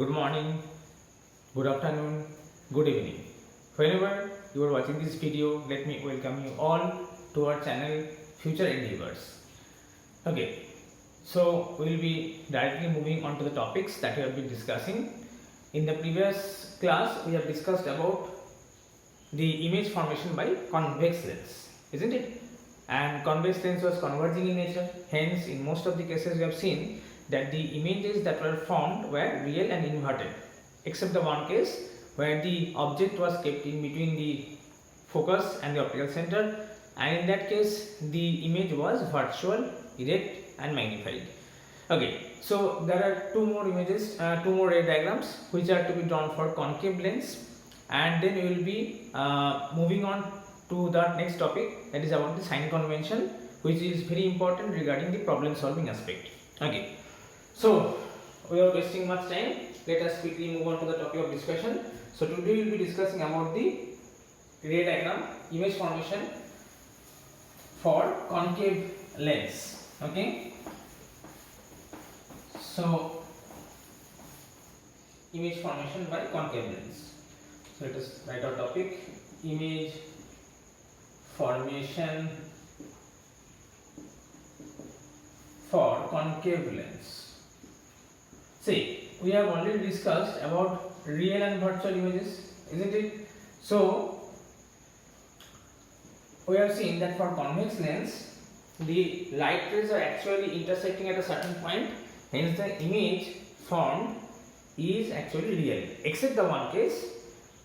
good morning, good afternoon, good evening. Whenever you are watching this video, let me welcome you all to our channel Future Endeavors. Okay, so we will be directly moving on to the topics that we have been discussing. In the previous class, we have discussed about the image formation by convex lens, isn't it? And convex lens was converging in nature. Hence, in most of the cases, we have seen that the images that were formed were real and inverted, except the one case where the object was kept in between the focus and the optical center, and in that case the image was virtual, erect and magnified. Okay, so there are two more ray diagrams which are to be drawn for concave lens, and then we will be moving on to the next topic, that is about the sign convention, which is very important regarding the problem solving aspect. Okay, so without wasting much time, let us quickly move on to the topic of discussion. So today we will be discussing about the ray diagram image formation for concave lens. Okay, so image formation by concave lens. So let us write our topic: image formation for concave lens. See, we have already discussed about real and virtual images, isn't it? So we have seen that for convex lens, the light rays are actually intersecting at a certain point, hence the image formed is actually real, except the one case,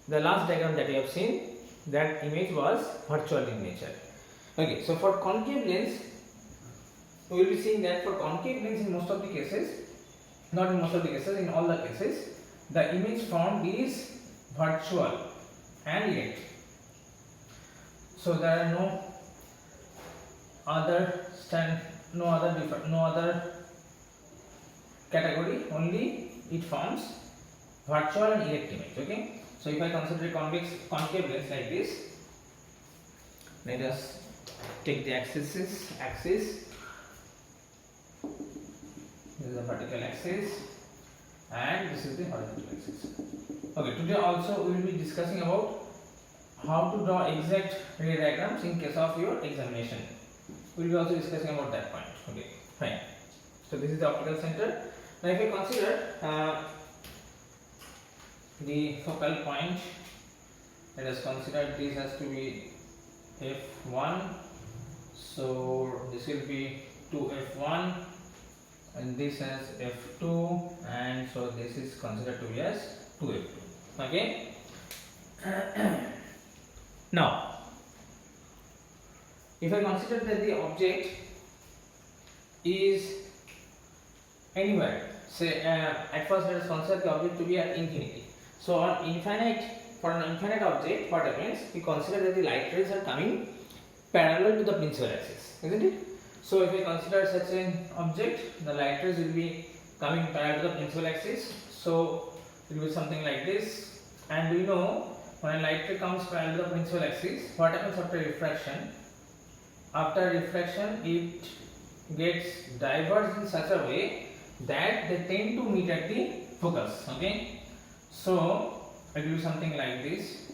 the last diagram that we have seen, that image was virtual in nature. Okay, so for concave lens, we will be seeing that for concave lens, in most of the cases, not in most of the cases, in all the cases, the image formed is virtual and erect. So there are no other category, only it forms virtual and erect image. Okay, so if I consider a concave lens like this, let us take the axis. This is the vertical axis and this is the horizontal axis. Okay, today also we will be discussing about how to draw exact ray diagrams in case of your examination. We will be also discussing about that point. Okay, fine. So this is the optical center. Now if I consider the focal point, let us consider this has to be f1. So this will be 2f1. and this as f2, and so this is considered to be as 2f2. Okay. Now if I consider that the object is anywhere, say at first let us consider the object to be at infinity. So for an infinite object, what happens, we consider that the light rays are coming parallel to the principal axis, isn't it? So if I consider such an object, the light rays will be coming parallel to the principal axis. So it will be something like this. And we know when a light ray comes parallel to the principal axis, what happens after refraction? After refraction, it gets diverged in such a way that they tend to meet at the focus. Okay, so it will be something like this,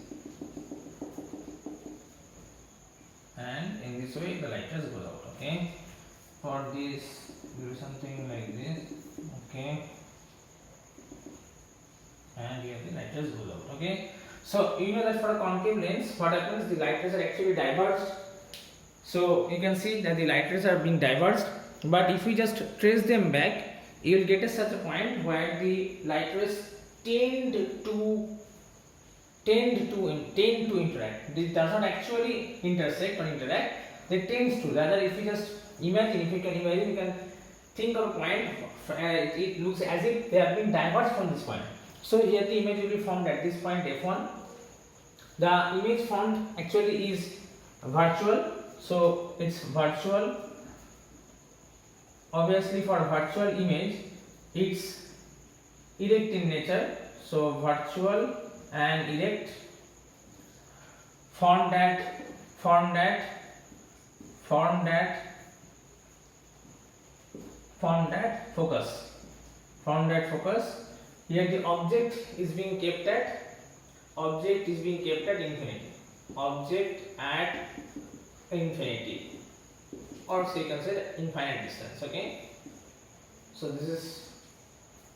and in this way the light rays goes out. Okay, for this do something like this. Okay, and here the light rays goes out. Okay, so you know that for a concave lens, what happens, the light rays are actually diverged. So you can see that the light rays are being diverged, but if we just trace them back, you will get such a point where the light rays tend to interact. This does not actually intersect or interact, they tends to. Rather, if you just imagine, you can think of a point, it looks as if they have been diverged from this point. So here the image will be formed at this point f1. The image formed actually is virtual, so it's virtual. Obviously for virtual image, it's erect in nature, so virtual and erect, formed at focus, Here the object is being kept at infinity. Object at infinity, or so you can say infinite distance. Okay. So this is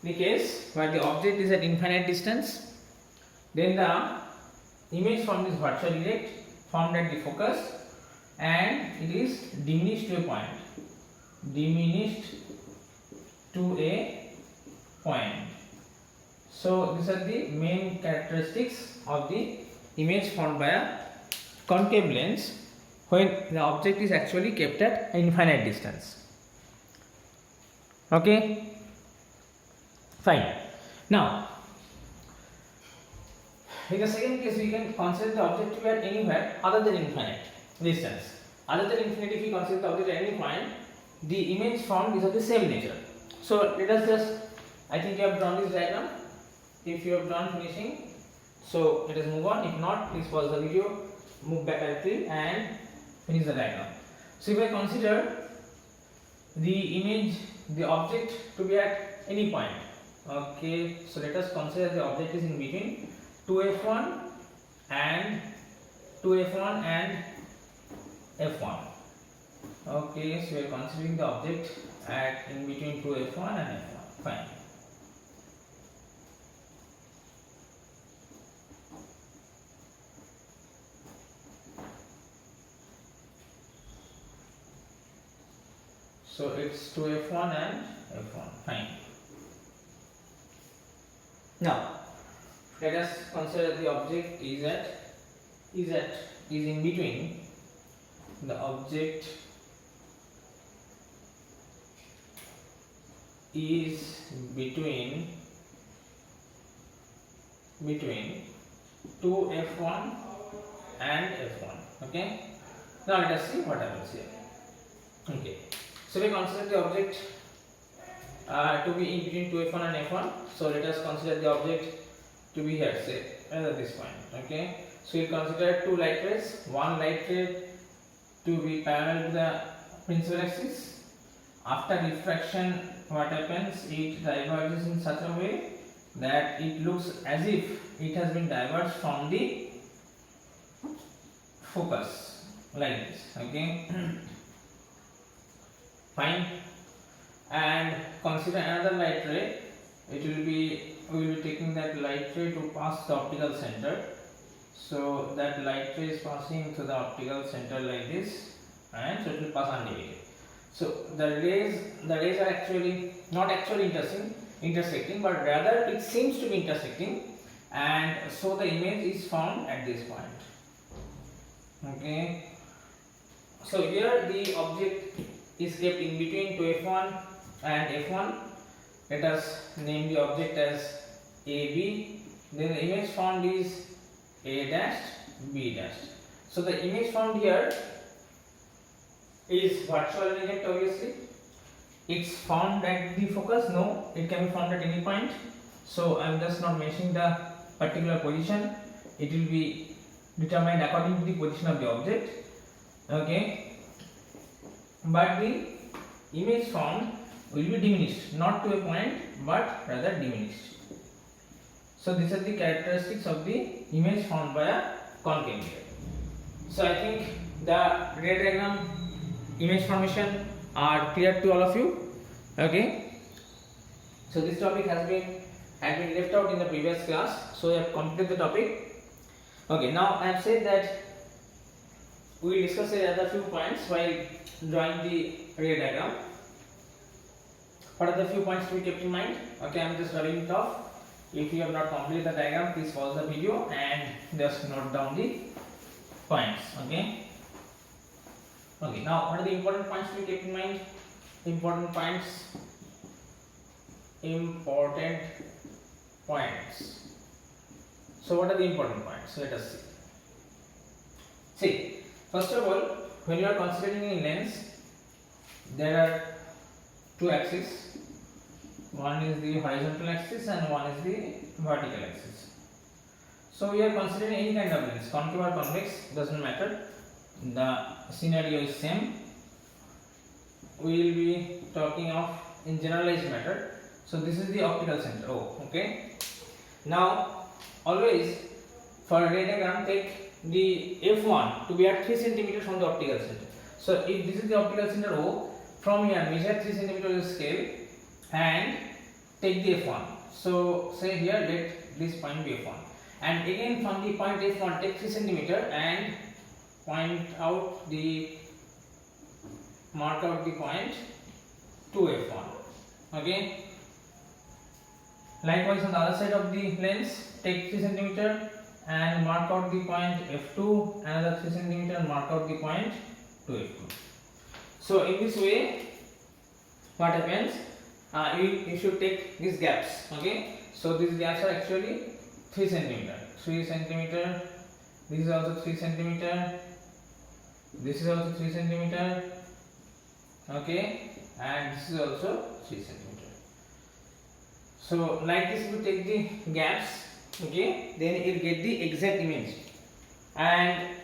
the case where the object is at infinite distance. Then the image formed is virtually erect, formed at the focus, and it is diminished to a point. So these are the main characteristics of the image formed by a concave lens when the object is actually kept at infinite distance. Okay, fine. Now, in the second case, we can consider the object to be at anywhere other than infinite distance. Other than infinity, if we consider the object at any point, the image formed is of the same nature. So let us just, I think you have drawn this diagram. If you have drawn finishing, so let us move on. If not, please pause the video, move back a little and finish the diagram. So if I consider the image, the object to be at any point. Okay, so let us consider the object is in between 2f1 and f1. Okay, so we are considering the object at in between 2f1 and f1. Fine. So it's 2f1 and f1. Fine. Now let us consider the object is in between. The object is between 2f1 and f1. Okay. Now let us see what happens here. Okay. So we consider the object to be in between 2f1 and f1. So let us consider the object to be here, say at this point. Okay. So we consider two light rays. One light ray to be parallel to the principal axis. After refraction, what happens? It diverges in such a way that it looks as if it has been diverged from the focus, like this. Okay. Fine. And consider another light ray. We will be taking that light ray to pass the optical center. So that light ray is passing to the optical center like this, and so it will pass undivided. So the rays are actually not actually intersecting, but rather it seems to be intersecting, and so the image is formed at this point. Okay. So here the object is kept in between 2f1 and f1. Let us name the object as AB. Then the image formed is A dash B dash. So the image formed here is virtual erect, obviously. It's formed at the focus. No, it can be formed at any point. So I am just not mentioning the particular position. It will be determined according to the position of the object. Okay. But the image formed will be diminished, not to a point, but rather diminished. So these are the characteristics of the image formed by a concave mirror. So I think the ray diagram, image formation are clear to all of you. Okay. So this topic had been left out in the previous class. So I have completed the topic. Okay. Now I have said that we will discuss other few points while drawing the ray diagram. What are the few points to be kept in mind? Okay, I am just rubbing it off. If you have not completed the diagram, please pause the video and just note down the points. Okay. Okay. Now, what are the important points to be kept in mind? Important points. So, what are the important points? Let us see. See, first of all, when you are considering a lens, there are two axes. One is the horizontal axis and one is the vertical axis. So we are considering any kind of lens, concave or convex, doesn't matter. The scenario is same. We will be talking of in generalized matter. So this is the optical center O. Okay. Now always for a ray diagram take the F1 to be at 3 cm from the optical center. So if this is the optical center O, from here measure 3 cm scale and take the F1. So say here let this point be F1, and again from the point F1 take 3 cm and mark out the point to F1. Okay. Likewise on the other side of the lens take 3 cm and mark out the point F2, another 3 cm and mark out the point to F2. So in this way what happens, you should take these gaps. Okay. So these gaps are actually 3 cm, 3 cm, this is also 3 cm, this is also 3 cm, okay, and this is also 3 cm. So like this you take the gaps, okay, then you will get the exact image. And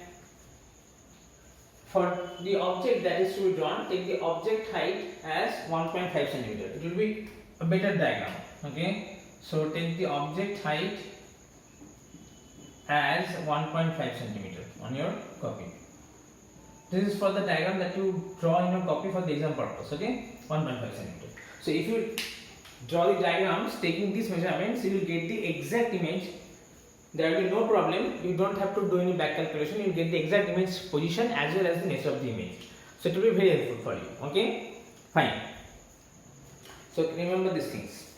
for the object that is to be drawn, take the object height as 1.5 cm. It will be a better diagram. Okay, so take the object height as 1.5 cm on your copy. This is for the diagram that you draw in your copy for the exam purpose. Okay, 1.5 cm. So if you draw the diagrams taking these measurements, you will get the exact image. There will be no problem. You don't have to do any back calculation. You will get the exact image position as well as the nature of the image. So it will be very helpful for you. Okay, fine. So remember these things.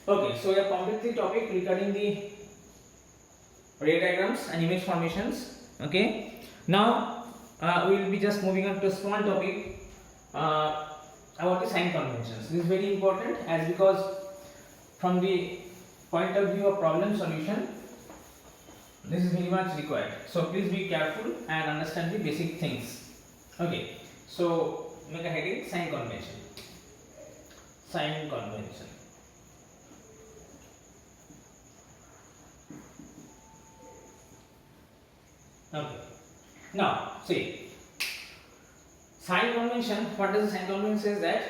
Okay, so we have completed the topic regarding the ray diagrams and image formations. Okay, now we will be just moving on to a small topic about the sign conventions. This is very important, as because from the point of view of problem solution, this is very much required. So please be careful and understand the basic things. Okay, so make a heading: sign convention. Sign convention. Okay. Now see, sign convention. What does the sign convention says that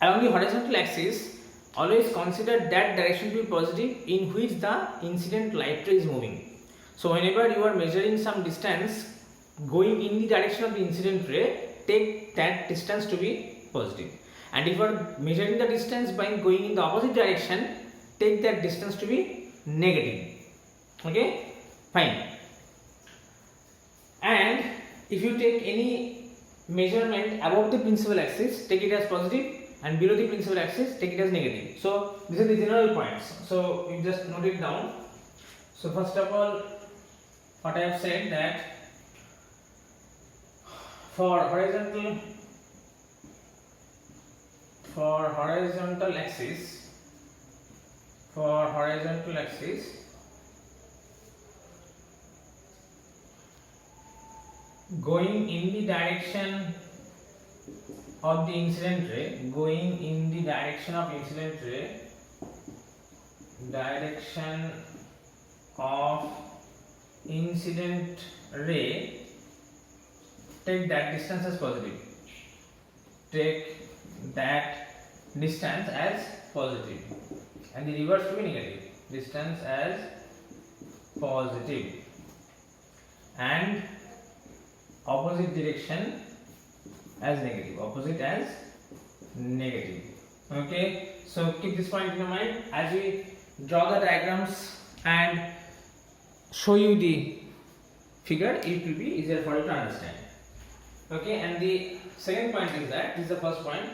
along the horizontal axis, always consider that direction to be positive in which the incident light ray is moving. So whenever you are measuring some distance going in the direction of the incident ray, take that distance to be positive. And if you are measuring the distance by going in the opposite direction, take that distance to be negative. Okay, fine. And if you take any measurement above the principal axis, take it as positive, and below the principal axis, take it as negative. So these are the general points. So you just note it down. So first of all, what I have said that for horizontal axis, going in the direction of the incident ray, take that distance as positive. Take that distance as positive, and the reverse to be negative. Distance as positive, and opposite direction as negative. Okay, so keep this point in your mind as we draw the diagrams and show you the figure. It will be easier for you to understand. Okay, and the second point is that this is the first point,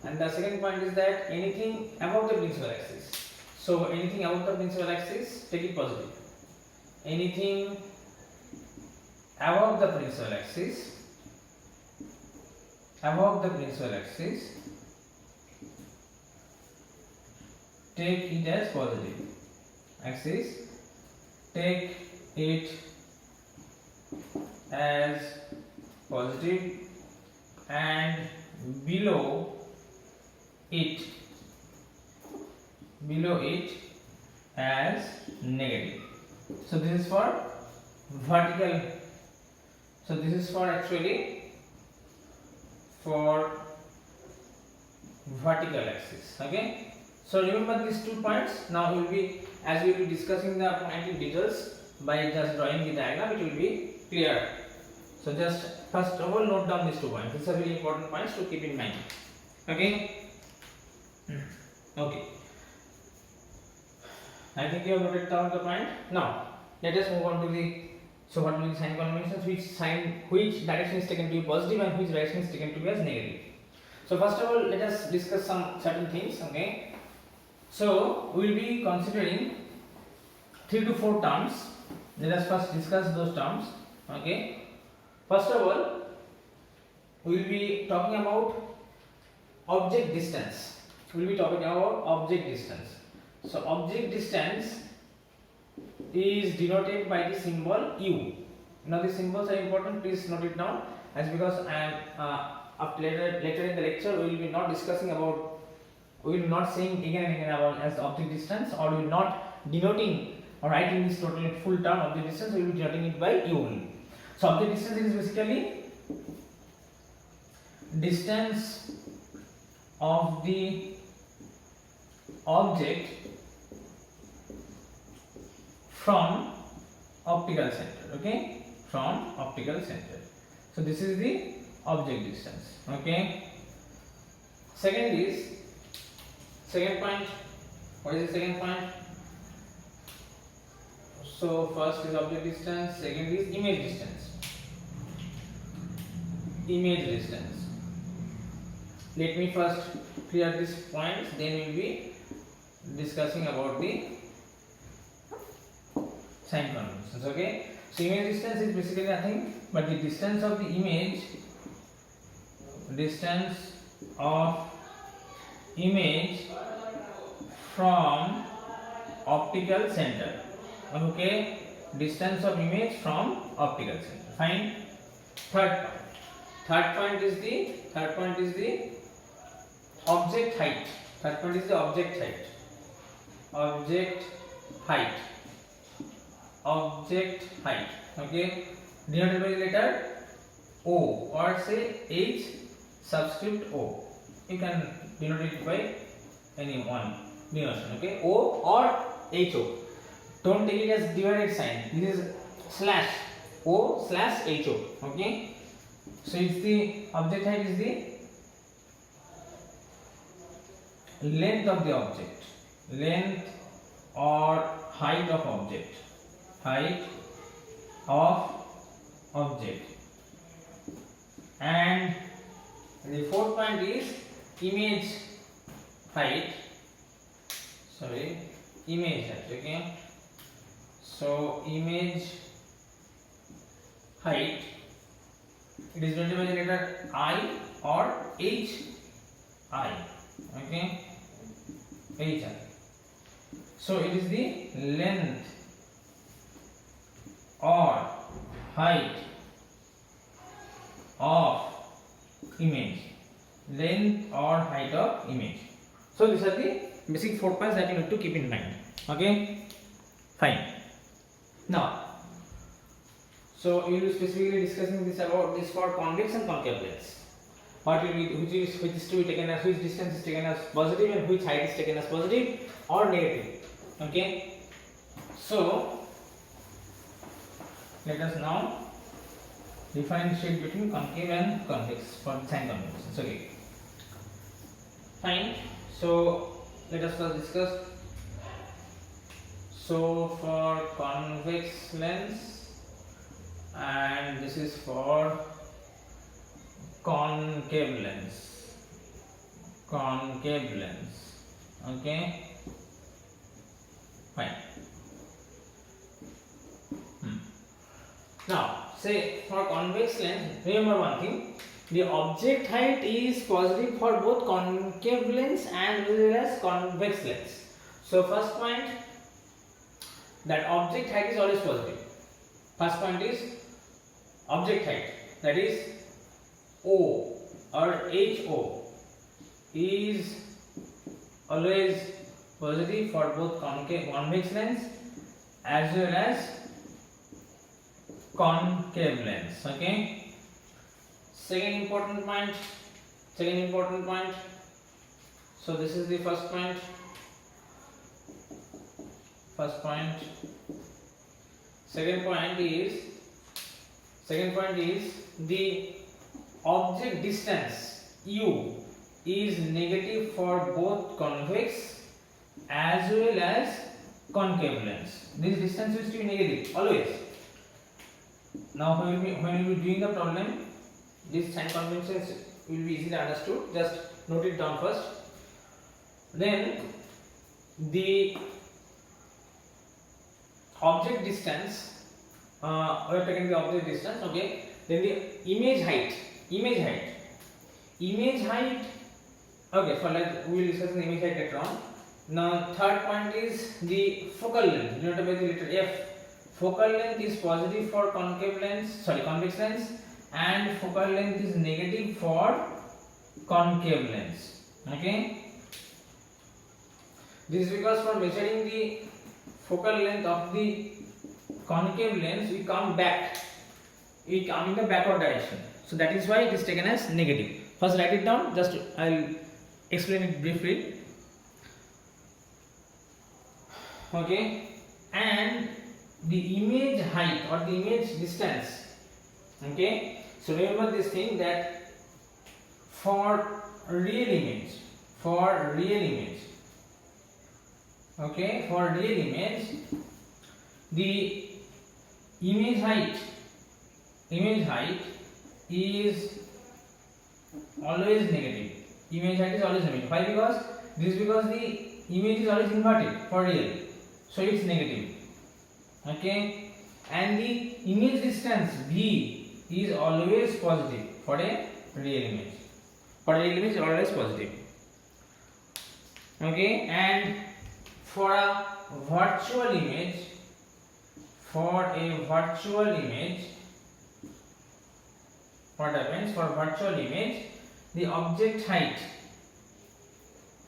and the second point is that anything above the principal axis. So anything above the principal axis, take it positive. Anything above the principal axis, take it as positive. Take it as positive, and below it as negative. So this is for vertical. So this is for actually for vertical axis. Okay, so remember these 2 points. Now we will be, as we will be discussing the point in details, by just drawing the diagram it will be clear. So just first of all note down these 2 points. These are very important points to keep in mind. Okay. Okay, I think you have noted down the point. Now let us move on to the, so what will be sign conventions, which direction is taken to be positive and which direction is taken to be as negative. So first of all let us discuss some certain things. Okay, so we will be considering 3 to 4 terms. Let us first discuss those terms. Okay, first of all we will be talking about object distance. We will be talking about object distance. So object distance is denoted by the symbol U. Now these symbols are important, please note it down, as because I am later in the lecture we will be not discussing about, we will not saying again and again about as object distance, or we will not denoting or writing this total full term object distance, we will be denoting it by U only. So object distance is basically distance of the object from optical center. Okay, from optical center. So this is the object distance. Okay, second point. What is the second point? So first is object distance, second is image distance. Image distance. Let me first clear these points, then we will be discussing about the sign conventions. Okay, so image distance is basically nothing but the distance of the image, distance of image from optical center. Okay, distance of image from optical center. Fine. Third point is the object height. Third point is the object height. Object height. Okay, denoted by the letter O, or say H subscript O. You can denote it by any one denotation. Okay, O or HO. Don't take it as divided sign. This is slash O slash HO. Okay, so it's the object height is the length of the object, length or height of object, and the fourth point is image height. Okay, so image height, it is denoted by the letter I or HI. Okay, HI. So it is the length or height of image, length or height of image. So these are the basic 4 points that you need to keep in mind. Okay, fine. Now, so we will be specifically discussing this about this for convex and concave lens. What will be, which is to be taken as, which distance is taken as positive and which height is taken as positive or negative. Okay, so let us now define the shade between concave and convex for sign conventions. Okay, fine. So let us first discuss. So for convex lens, and this is for concave lens. Okay, fine. Now say for convex lens, remember one thing, the object height is positive for both concave lens and as well as convex lens. So first point, that object height is always positive. First point is object height, that is O or HO is always positive for both convex lens as well as concave lens. Okay, second important point, So this is the first point. Second point is the object distance u is negative for both convex as well as concave lens. This distance used to be negative always. Now when we will be doing the problem, these sign conventions will be easily understood. Just note it down first. Then the object distance, we are taking the object distance, okay. Then the image height, okay. For like we will discuss the image height later on. Now third point is the focal length, denoted by the letter F. Focal length is positive for convex lens, and focal length is negative for concave lens. Okay. This is because for measuring the focal length of the concave lens, we come in the backward direction. So that is why it is taken as negative. First write it down. Just I will explain it briefly. Okay, and the image height or the image distance. Okay, so remember this thing that for real image, okay, for real image, the image height is always negative. Image height is always negative. Why? Because the image is always inverted for real, so it's negative. Okay, and the image distance v is always positive for a real image. For a real image, always positive. Okay, and for a virtual image, what happens? For virtual image, the object height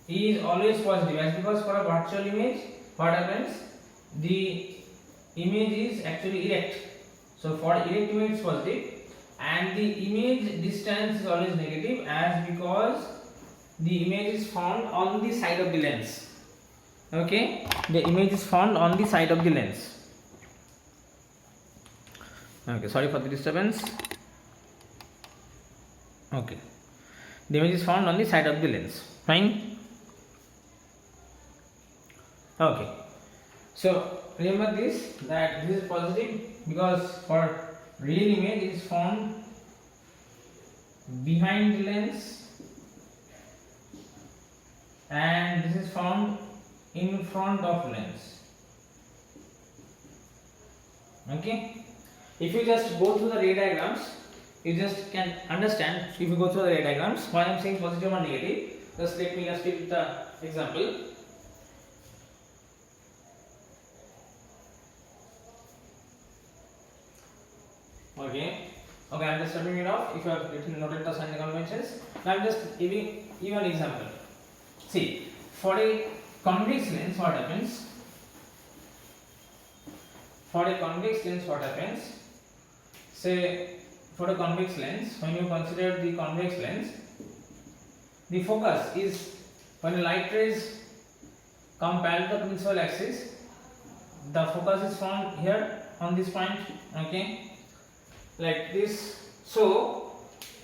is always positive, as because for a virtual image, what happens? The image is actually erect. So for erect image it's positive, and the image distance is always negative, as because the image is found on the side of the lens. Okay, the image is found on the side of the lens. Okay, sorry for the disturbance. Okay, the image is found on the side of the lens. Fine. Okay, so remember this, that this is positive because for real image it is found behind the lens, and this is found in front of lens. Okay, if you just go through the ray diagrams, you just can understand. If you go through the ray diagrams, why I am saying positive or negative. Just let me illustrate the example. Okay, I am just turning it off. If you have noted the sign conventions, now I am just giving you an example. See, for a convex lens, what happens? Say, for a convex lens, when you consider the convex lens, the focus is, when light rays come parallel to the principal axis, the focus is found here on this point. Okay, like this. So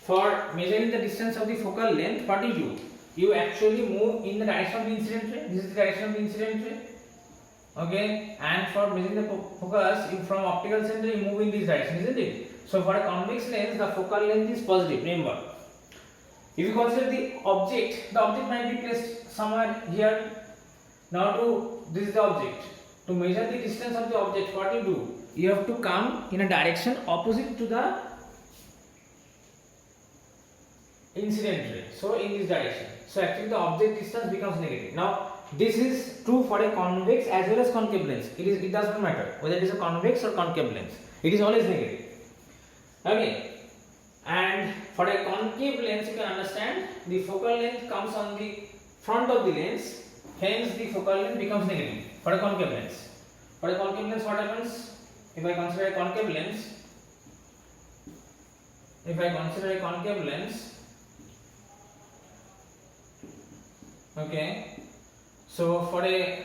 for measuring the distance of the focal length, what you do? You actually move in the direction of the incident ray. This is the direction of the incident ray. Okay, and for measuring the focus, from optical center you move in this direction, isn't it? So for a convex lens, the focal length is positive. Remember, if you consider the object might be placed somewhere here. Now this is the object. To measure the distance of the object, what you do? You have to come in a direction opposite to the incident ray. So in this direction. So actually the object distance becomes negative. Now this is true for a convex as well as concave lens. It does not matter whether it is a convex or concave lens. It is always negative. Okay. And for a concave lens, you can understand the focal length comes on the front of the lens. Hence the focal length becomes negative for a concave lens. For a concave lens, what happens? If I consider a concave lens, Okay, so for a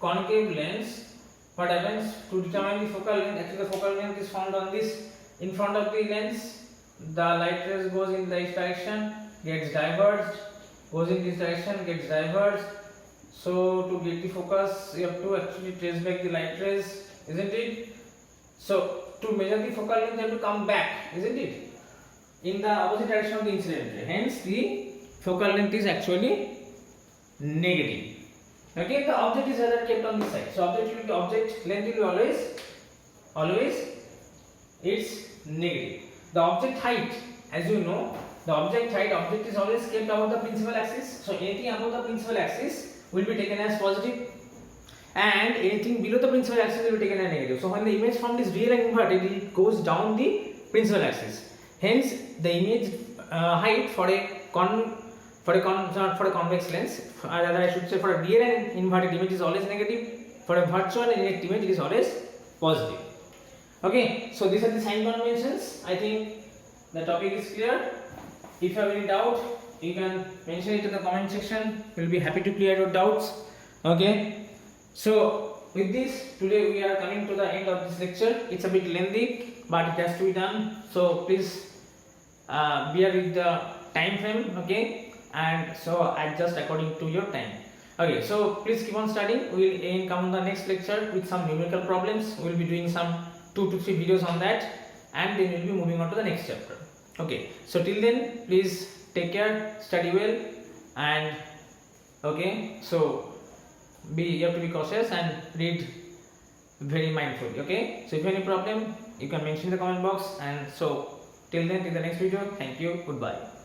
concave lens, what happens to determine the focal length? Actually, the focal length is found on this. In front of the lens, the light rays goes in this direction, gets diverged, goes in this direction, gets diverged. So to get the focus, you have to actually trace back the light rays, isn't it? So to measure the focal length, you have to come back, isn't it? In the opposite direction of the incident ray. Hence, the focal length is actually negative. Okay, the object is rather kept on this side. So object length will be always it's negative. The object height, as you know, the object is always kept above the principal axis. So anything above the principal axis will be taken as positive, and anything below the principal axis will be taken as negative. So when the image formed is real and inverted, it goes down the principal axis. Hence, the image height for a convex lens, or rather I should say for a real and inverted image, is always negative. For a virtual and indirect image, it is always positive. Okay, so these are the sign conventions. I think the topic is clear. If you have any doubt, you can mention it in the comment section. We will be happy to clear your doubts. Okay, so with this, today we are coming to the end of this lecture. It's a bit lengthy, but it has to be done. So please bear with the time frame. Okay, and so adjust according to your time. Okay, so please keep on studying. We will come on the next lecture with some numerical problems. We will be doing some 2 to 3 videos on that, and then we will be moving on to the next chapter. Okay, so till then, please take care, study well, and okay, so you have to be cautious and read very mindfully. Okay, so if you have any problem, you can mention in the comment box. And so till then, till the next video, thank you, goodbye.